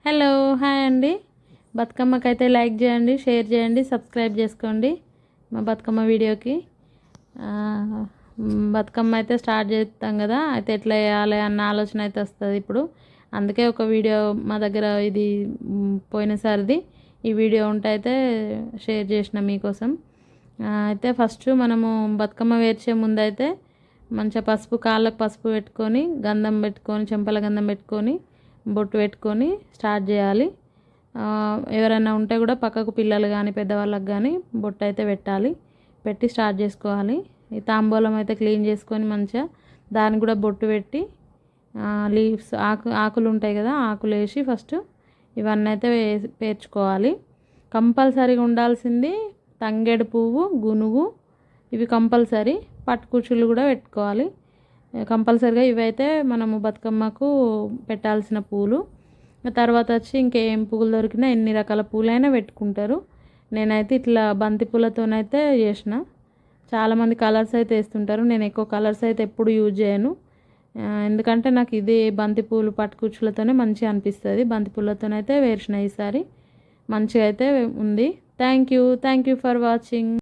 Hello hi అండి. బతుకమ్మకైతే like చేయండి, share చేయండి, సబ్స్క్రైబ్ చేసుకోండి మా బతుకమ్మ వీడియోకి. బతుకమ్మ అయితే స్టార్ట్ చేస్తాం కదా, అయితే ఎట్లా చేయాలి అన్న ఆలోచన అయితే వస్తుంది ఇప్పుడు. అందుకే ఒక వీడియో మా దగ్గర ఇది పోయినసారిది ఈ వీడియో ఉంటే అయితే షేర్ చేసిన మీకోసం. అయితే ఫస్ట్ మనము బతుకమ్మ వేర్చే ముందు అయితే మంచిగా పసుపు, కాళ్ళకు పసుపు పెట్టుకొని, గంధం పెట్టుకొని, చెంపల గంధం పెట్టుకొని, బొట్టు పెట్టుకొని స్టార్ట్ చేయాలి. ఎవరైనా ఉంటే కూడా పక్కకు పిల్లలు కానీ పెద్దవాళ్ళకి కానీ బొట్టు అయితే పెట్టాలి, పెట్టి స్టార్ట్ చేసుకోవాలి. ఈ తాంబూలం అయితే క్లీన్ చేసుకొని మంచిగా దానికి కూడా బొట్టు పెట్టి లీవ్స్ ఆకులు ఉంటాయి కదా, ఆకులు వేసి ఫస్ట్ ఇవన్నీ అయితే పేర్చుకోవాలి. కంపల్సరీగా ఉండాల్సింది తంగేడు పువ్వు, గునుగు, ఇవి కంపల్సరీ. పట్టుకుచ్చులు కూడా పెట్టుకోవాలి కంపల్సరీగా. ఇవైతే మనము బతుకమ్మకు పెట్టాల్సిన పూలు. తర్వాత వచ్చి ఇంకేం పువ్వులు దొరికినా ఎన్ని రకాల పూలైనా పెట్టుకుంటారు. నేనైతే ఇట్లా బంతి పూలతోనైతే చేసిన. చాలామంది కలర్స్ అయితే వేస్తుంటారు, నేను ఎక్కువ కలర్స్ అయితే ఎప్పుడు యూజ్ చేయను. ఎందుకంటే నాకు ఇది బంతి పూలు పట్టుకుచ్చులతోనే మంచిగా అనిపిస్తుంది. బంతి పూలతోనైతే వేసిన ఈసారి మంచిగా అయితే ఉంది. Thank you for watching.